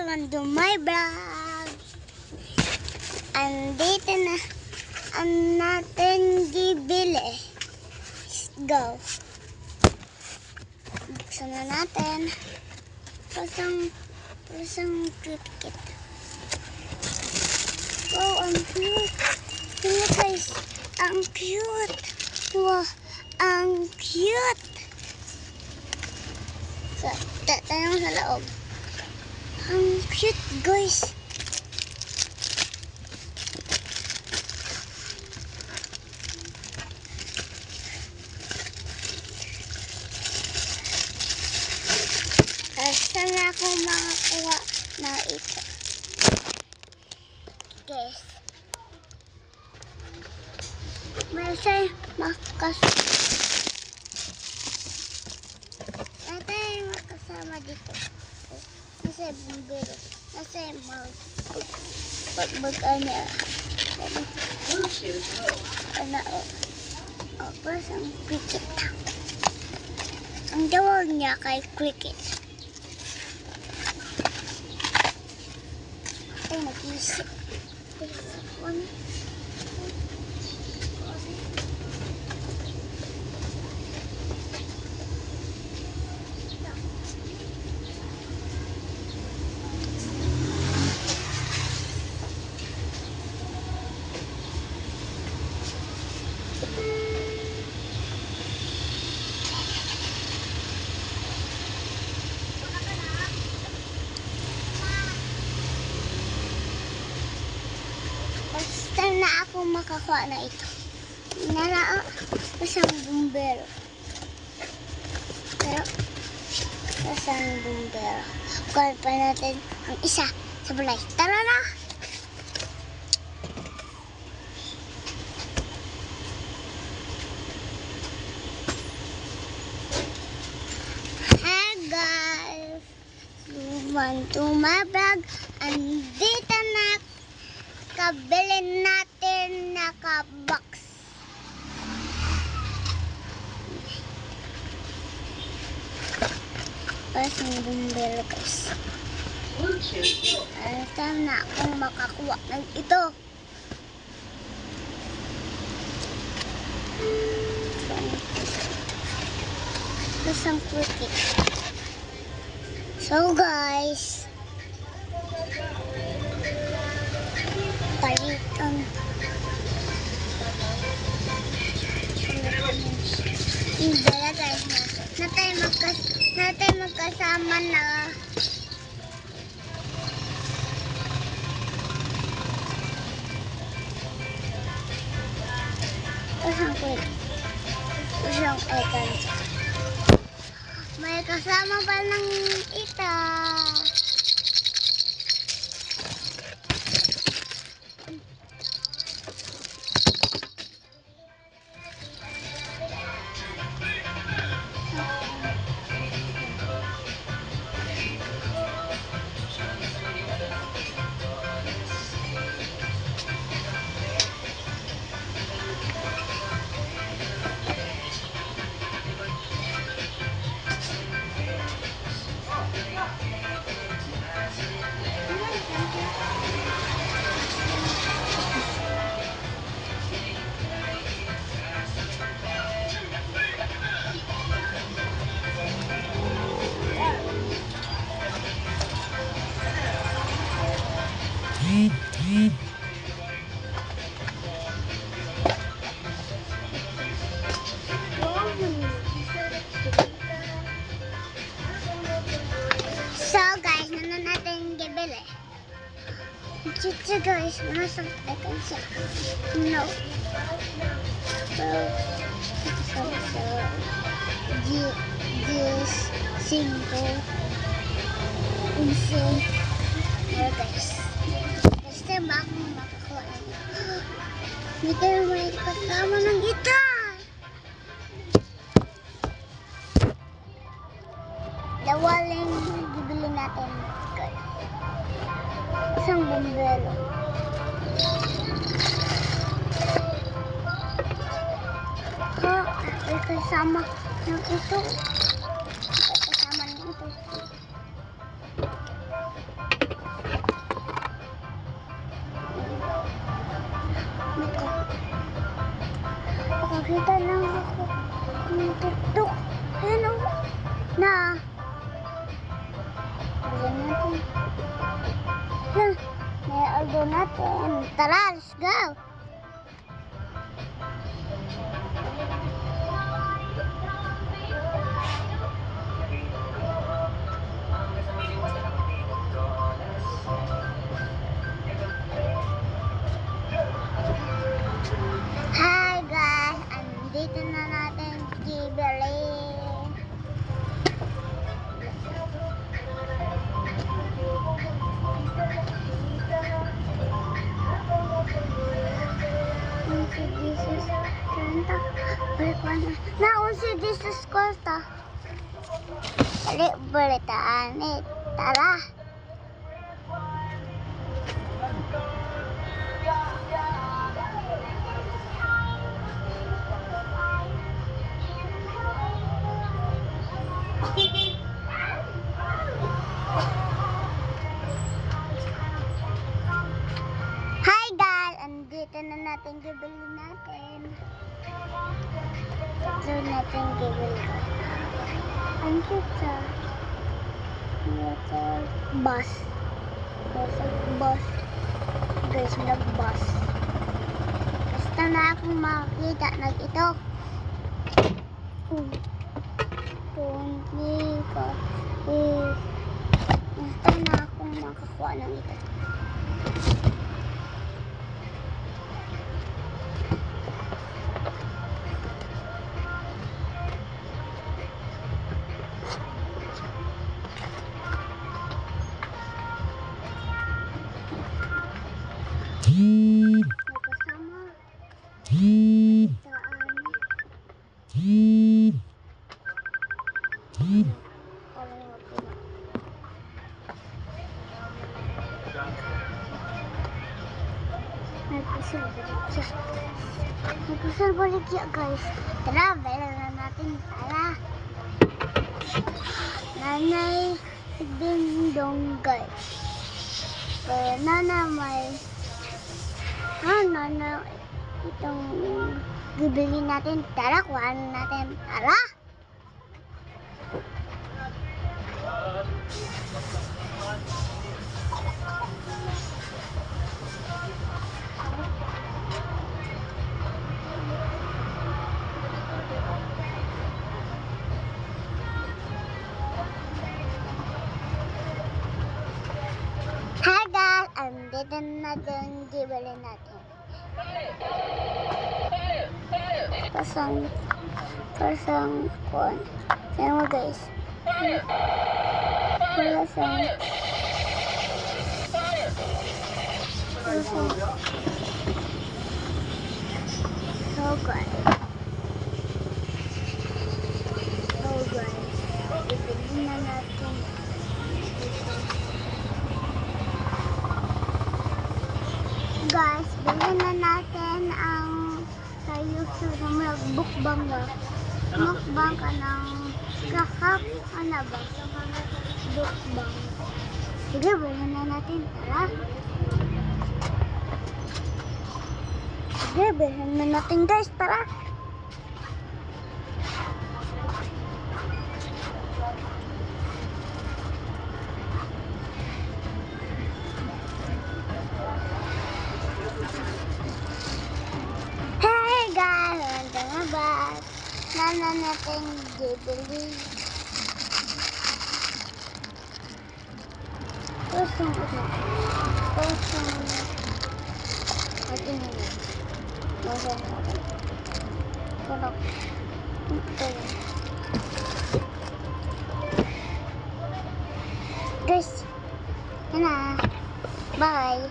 Welcome to my vlog. Andito na ang natin bibili. Let's go. Buksan na natin. Pasang cricket. Wow, ang cute. Tingnan guys, ang cute. Wow, ang cute. So, tayo sa loob. Ang cute guys. Saan ako makakuha na ito? Guys. May siya makasama dito. Nasa bumbero. Nasa mag-ano. Tapos ang cricket. Ang tawag niya kay cricket. Ay, nag-isip. Basta na ako makakuha na ito. Naraan isang bumbero. Pero, isang bumbero. Kuha pa natin ang isa sa balay. Tara na! Hi guys! Welcome to my vlog. Andito na kabili natin naka-box. Tapos yung bumbero guys. Saan na akong makakuha ng ito? Tapos ang cricket. So guys, palitan. Dala guys na tayo magkasama na. Usang quick. Usang icon. May kasama pa ng ita. So guys, na natin gibili. Chichi guys, nasang icon siya. No. So, G, 5, 11. Pero guys, basta ba akong makakuha na? Hindi tayo may kasama ng guitar. Dawaling bibili natin guys. Isang bumbero. May kasama ng ito. May kasama ng ito. Ito. Ayan o. Na. Bilhin natin. Na. May aldo natin. Tara, let's go. Hi guys, andito na natin bibili. Si Jesus kanta. Balik ko na. Naon si Jesus kanta. Balik balitaan eh. Tara. Hi guys, andito na natin bibili natin. Ito natin bibili. Ang cute sa bus. Bus. Guys, nag-bus. Basta na akong makakita nag ito. Basta na akong makakuha ng ito. Kasama nagpasal balik ya guys. Tara, bela na natin. Tara. Nanay dingdong guys. Kaya nana may nana itong bibili natin. Tara, kuhaan natin. Tara. Hi guys, andito na din bibili natin. Pasang kuhan. Tignan mo guys. Pasang. So guys. Bibili na natin. Guys, bilhin na natin ang sa YouTube na mukbang ba? Mukbang ka ng kakap, ano ba? Mukbang. Sige, bilhin na natin. Tara. Sige, bilhin na natin guys. Tara. Nana natin bibili. Pasang atin nila. Pasang natin. Kulak. Ito. Guys, yan na. Bye.